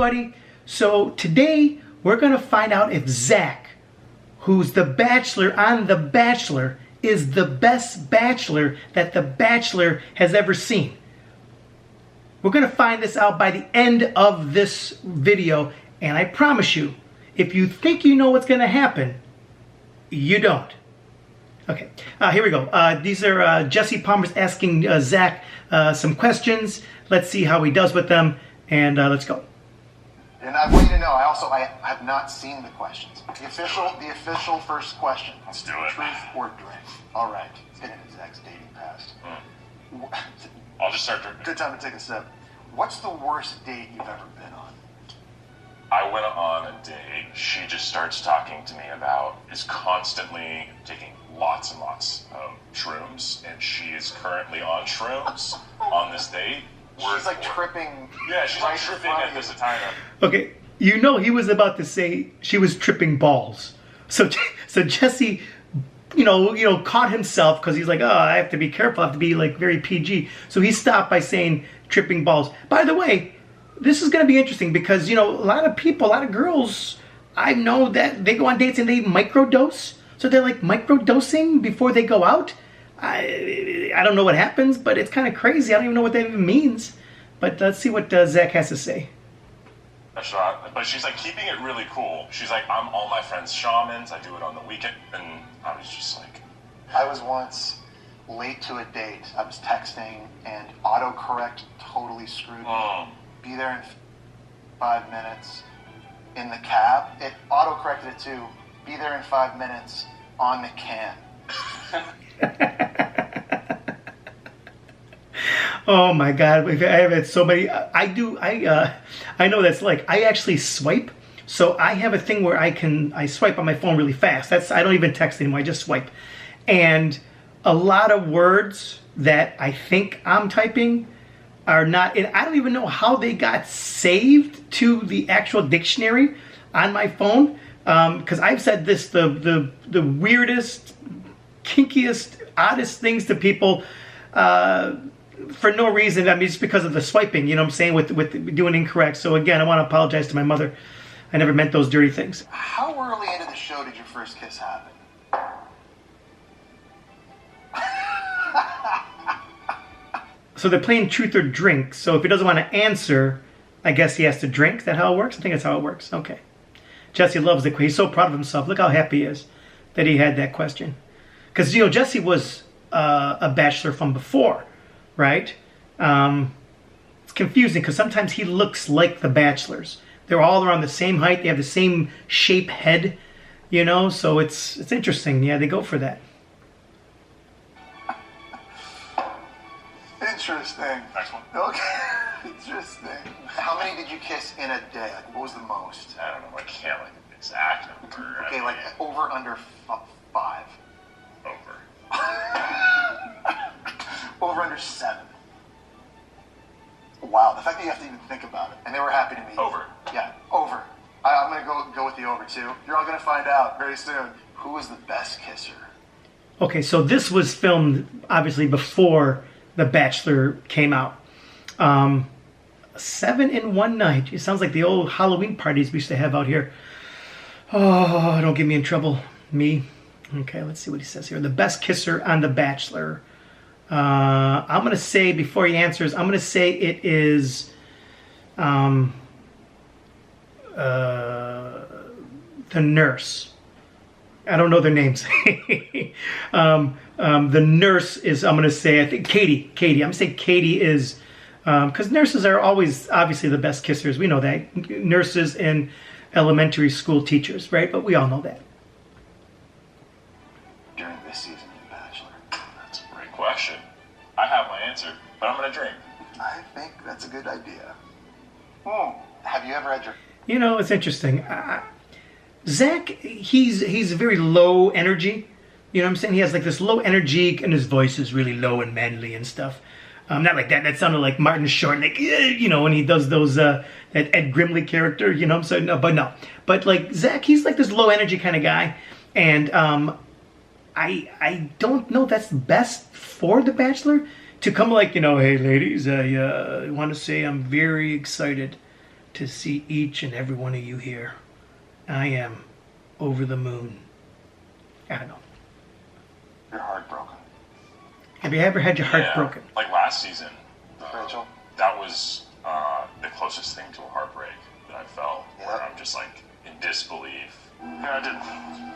everybody. So today we're going to find out if Zach, who's the Bachelor on The Bachelor, is the best Bachelor that The Bachelor has ever seen. We're going to find this out by the end of this video, and I promise you, if you think you know what's going to happen, you don't. Okay, here we go. These are Jesse Palmer's asking Zach some questions. Let's see how he does with them, and let's go. And I want you to know, I have not seen the questions. The official first question. Let's do it. Truth or drink? All right. Let's get into Zach's dating past. I'll just start drinking. Good time to take a sip. What's the worst date you've ever been on? I went on a date. She just starts talking to me about is constantly taking lots and lots of shrooms, and she is currently on shrooms on this date. She's like tripping. Yeah, she's like tripping at this Italian. Okay, you know he was about to say she was tripping balls. So Jesse, caught himself because he's like, oh, I have to be careful. I have to be like very PG. So he stopped by saying tripping balls. By the way, this is going to be interesting because, a lot of girls, I know that they go on dates and they microdose. So they're like microdosing before they go out. I don't know what happens, but it's kind of crazy. I don't even know what that even means. But let's see what Zach has to say. A shot, but she's like keeping it really cool. She's like, I'm all my friends' shamans. I do it on the weekend. And I was just like... I was once late to a date. I was texting and autocorrect totally screwed me. Be there in 5 minutes. In the cab, it autocorrected it to be there in 5 minutes on the can. Oh my God! I have had so many. I know that's like I actually swipe. So I have a thing where I swipe on my phone really fast. I don't even text anymore. I just swipe, and a lot of words that I think I'm typing are not. And I don't even know how they got saved to the actual dictionary on my phone. Because I've said this the weirdest, kinkiest, oddest things to people for no reason. I mean, just because of the swiping, you know what I'm saying, with doing incorrect. So again, I want to apologize to my mother. I never meant those dirty things. How early into the show did your first kiss happen? So they're playing truth or drink. So if he doesn't want to answer, I guess he has to drink. Is that how it works? I think that's how it works. Okay. Jesse loves it. He's so proud of himself. Look how happy he is that he had that question. Because, Jesse was a Bachelor from before, right? It's confusing because sometimes he looks like the Bachelors. They're all around the same height. They have the same shape head, so it's interesting. Yeah, they go for that. Interesting. Next one. Okay. Interesting. How many did you kiss in a day? Like, what was the most? I don't know. I can't like exact number. Okay, like over under 5. Over. Over under 7. Wow, the fact that you have to even think about it, and they were happy to meet you. Over. Yeah, over. I'm gonna go with the over too. You're all gonna find out very soon who was the best kisser. Okay, so this was filmed obviously before The Bachelor came out. 7 in one night. It sounds like the old Halloween parties we used to have out here. Oh, don't get me in trouble. Me. Okay, let's see what he says here. The best kisser on The Bachelor. I'm going to say, before he answers, I'm going to say it is the nurse. I don't know their names. The nurse is, I'm going to say, I think Katie. I'm going to say Katie is... because nurses are always obviously the best kissers. We know that. Nurses and elementary school teachers, right? But we all know that. During this season of The Bachelor. That's a great question. I have my answer, but I'm going to drink. I think that's a good idea. Have you ever had your... It's interesting. Zach, he's very low energy. You know what I'm saying? He has like this low energy, and his voice is really low and manly and stuff. Not like that. That sounded like Martin Short, like, when he does those, that Ed Grimley character, what I'm saying? No. But like Zach, he's like this low energy kind of guy. And I don't know if that's best for The Bachelor to come like, hey ladies, I want to say I'm very excited to see each and every one of you here. I am over the moon. I don't know. You're heartbroken. Have you ever had your heart broken? Like last season. Rachel? That was the closest thing to a heartbreak that I felt, where I'm just like in disbelief. Yeah, I didn't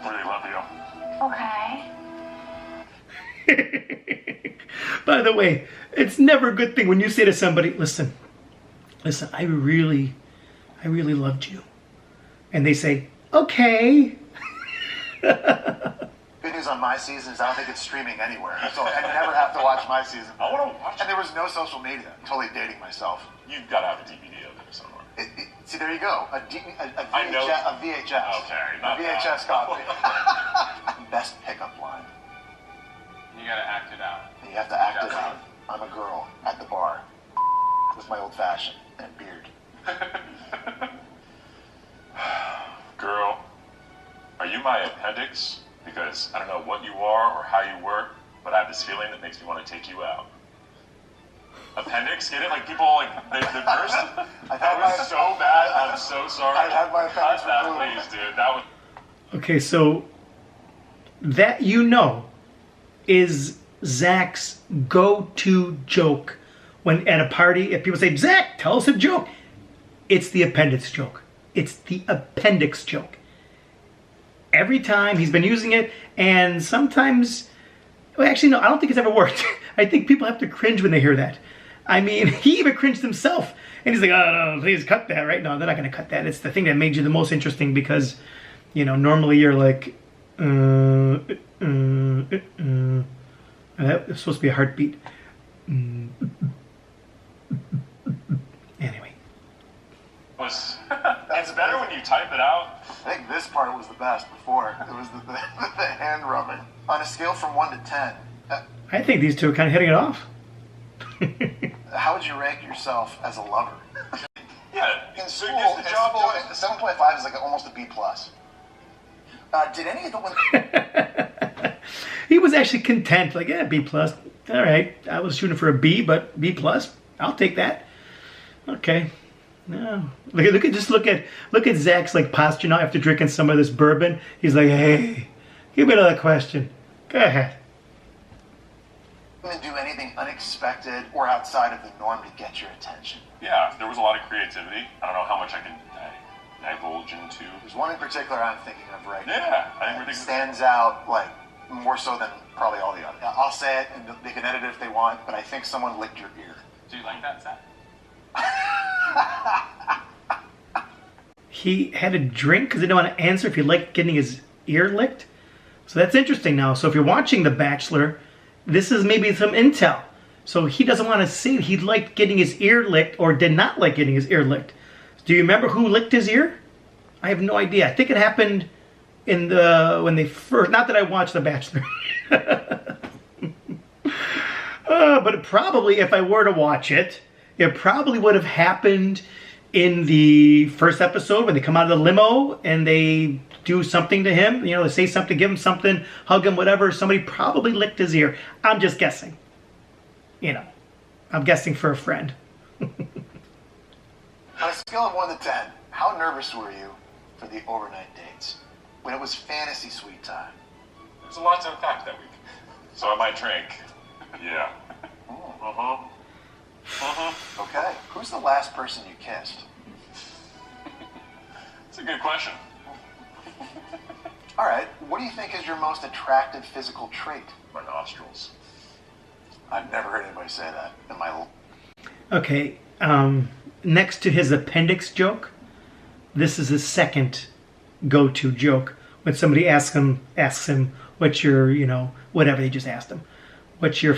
really love you. Okay. By the way, it's never a good thing when you say to somebody, listen, I really loved you. And they say, okay. Good news on my season is I don't think it's streaming anywhere. So I never have to watch my season. I want to watch it. And there was no social media. I'm totally dating myself. You've got to have a DVD of it somewhere. See, there you go. A I know. VHS. Okay, A not VHS that. copy. Best pickup line. You gotta act it out. You have to act it out. I'm a girl at the bar with my old fashioned and beard. Girl, are you my appendix? Because I don't know what you are or how you work, but I have this feeling that makes me want to take you out. Appendix? Get it? Like people like the first. That was so bad. I'm so sorry. I had my appendix Cut that, removed. please, dude. That was. Okay, so that is Zach's go-to joke when at a party, if people say, Zach, tell us a joke. It's the appendix joke. It's the appendix joke. Every time he's been using it, and sometimes, well, actually, no, I don't think it's ever worked. I think people have to cringe when they hear that. I mean, he even cringed himself. And he's like, oh, no, please cut that, right? No, they're not going to cut that. It's the thing that made you the most interesting because, you know, normally you're like, that's supposed to be a heartbeat. Anyway. It's better when you type it out. I think this part was the best before. It was the hand rubbing. On a scale from 1 to 10, I think these two are kind of hitting it off. how would you rank yourself as a lover? Yeah, In so school, it gets the job done. 7.5 is like almost a B+. Did any of the women... He was actually content, like, yeah, B+. All right, I was shooting for a B, but B+. I'll take that. Okay. No. Look at Zach's like posture now after drinking some of this bourbon. He's like, hey, give me another question. Go ahead. women do anything unexpected or outside of the norm to get your attention? Yeah, there was a lot of creativity. I don't know how much I can divulge into. There's one in particular I'm thinking of right now. Yeah, I think we're thinking stands out like more so than probably all the others. I'll say it, and they can edit it if they want, but I think someone licked your ear. Do you like that, Zach? He had a drink because he didn't want to answer if he liked getting his ear licked. So that's interesting now. So if you're watching The Bachelor, this is maybe some intel. So he doesn't want to say he liked getting his ear licked or did not like getting his ear licked. Do you remember who licked his ear? I have no idea. I think it happened in when they first, not that I watched The Bachelor. But it probably, if I were to watch it, it probably would have happened in the first episode when they come out of the limo and they do something to him. You know, they say something, give him something, hug him, whatever. Somebody probably licked his ear. I'm just guessing. You know, I'm guessing for a friend. On a scale of 1 to 10, how nervous were you for the overnight dates? When it was fantasy suite time? there's a lot to unpack that week. So I might drink. Yeah. Okay. Who's the last person you kissed? It's a good question. All right. What do you think is your most attractive physical trait? My nostrils. I've never heard anybody say that in my life. Okay, next to his appendix joke, this is his second go-to joke. When somebody asks him, what's your, you know, whatever they just asked him, what's your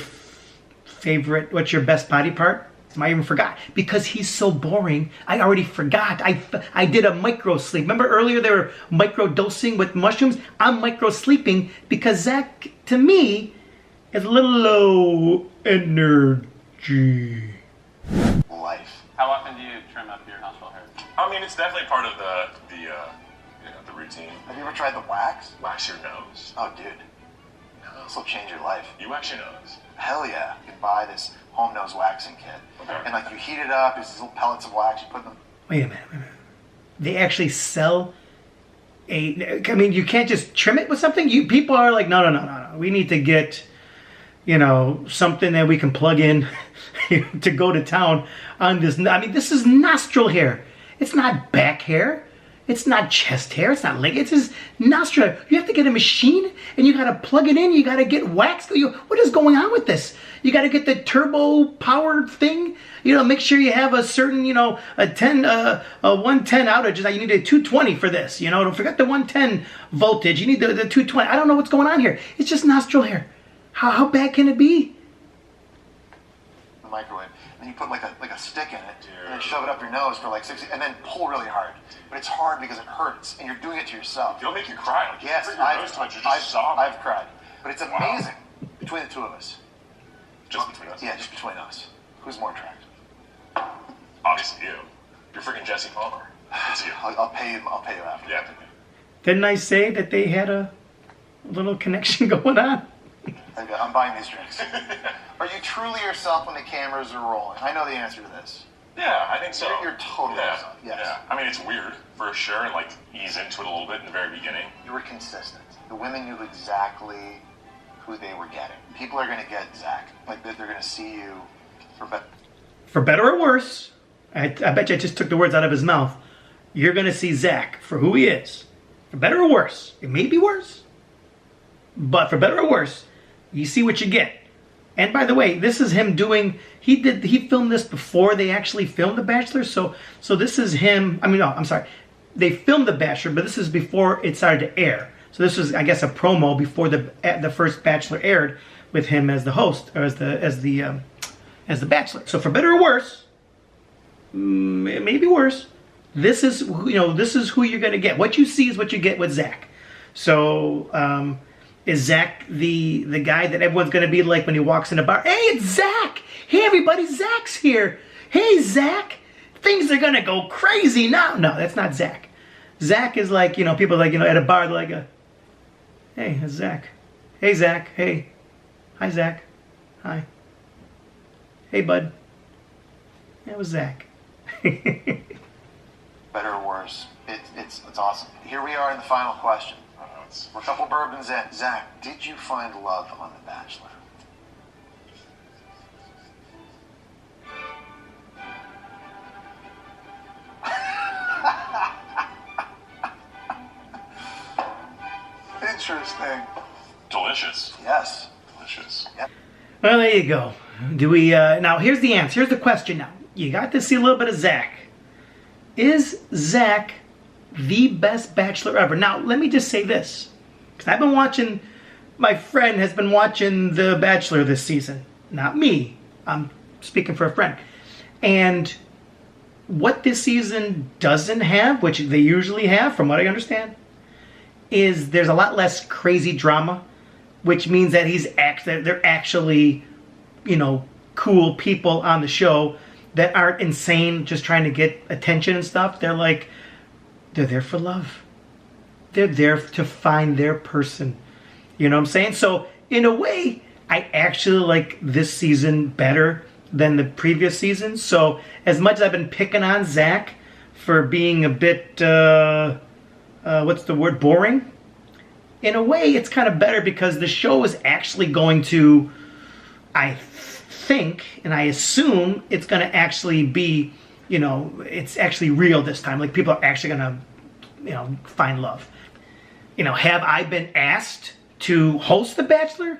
favorite, what's your best body part? I even forgot. Because he's so boring, I already forgot. I did a micro sleep. Remember earlier they were micro dosing with mushrooms? I'm micro sleeping because Zach, to me, is a little low energy. Life. How often do you trim up your nostril hair? I mean, it's definitely part of the routine. Have you ever tried the wax? Wax your nose. Oh, dude. This will change your life. You wax your nose. Hell yeah. You can buy this home nose waxing kit. Okay. And like you heat it up, there's these little pellets of wax, you put them Wait a minute. They actually sell I mean, you can't just trim it with something. People are like, no. We need to get, something that we can plug in to go to town on this. I mean, this is nostril hair. It's not back hair. It's not chest hair. It's not leg. It's his nostril. You have to get a machine and you got to plug it in. You got to get waxed. What is going on with this? You got to get the turbo powered thing. Make sure you have a certain, a 110 outage. You need a 220 for this. Don't forget the 110 voltage. You need the 220. I don't know what's going on here. It's just nostril hair. How bad can it be? The microwave. And you put like a stick in it, and then shove it up your nose for like 60, and then pull really hard. But it's hard because it hurts, and you're doing it to yourself. It'll make you cry. Like, Yes, I've cried. But it's amazing between the two of us. Just between us? Yeah, just between us. Who's more attractive? Obviously you. You're freaking Jesse Palmer. It's you. I'll pay you after. Yeah. Didn't I say that they had a little connection going on? I'm buying these drinks. Are you truly yourself when the cameras are rolling? I know the answer to this. Yeah, I think so. You're totally yourself. Yes. Yeah. I mean, it's weird, for sure, and ease into it a little bit in the very beginning. You were consistent. The women knew exactly who they were getting. People are going to get Zach. They're going to see you for better or worse. I bet you I just took the words out of his mouth. You're going to see Zach for who he is. For better or worse. It may be worse. But for better or worse, you see what you get. And by the way, this is him doing, he filmed this before they actually filmed The Bachelor. So this is him, I'm sorry. They filmed The Bachelor, but this is before it started to air. So this was, I guess, a promo before the first Bachelor aired with him as the host, or as the Bachelor. So for better or worse, maybe worse, this is who you're going to get. What you see is what you get with Zach. So is Zach the guy that everyone's going to be like when he walks in a bar? Hey, it's Zach! Hey, everybody, Zach's here! Hey, Zach! Things are going to go crazy now! No, that's not Zach. Zach is like, people like, at a bar, they're like, hey, it's Zach. Hey, Zach. Hey. Hi, Zach. Hi. Hey, bud. That was Zach. better or worse. It's awesome. Here we are in the final question. We're a couple bourbons in. Zach, did you find love on The Bachelor? Interesting. Delicious. Yes. Delicious. Yep. Well, there you go. Do we, now here's the answer. Here's the question now. You got to see a little bit of Zach. Is Zach the best Bachelor ever? Now, let me just say this. Because I've been watching, my friend has been watching The Bachelor this season. Not me. I'm speaking for a friend. And what this season doesn't have, which they usually have, from what I understand, is there's a lot less crazy drama, which means that they're actually, cool people on the show that aren't insane just trying to get attention and stuff. They're there for love. They're there to find their person. You know what I'm saying? So in a way, I actually like this season better than the previous season. So as much as I've been picking on Zach for being a bit, boring, in a way it's kind of better because the show is actually going to, I think, and I assume it's going to actually be, it's actually real this time. Like, people are actually going to, find love. Have I been asked to host The Bachelor?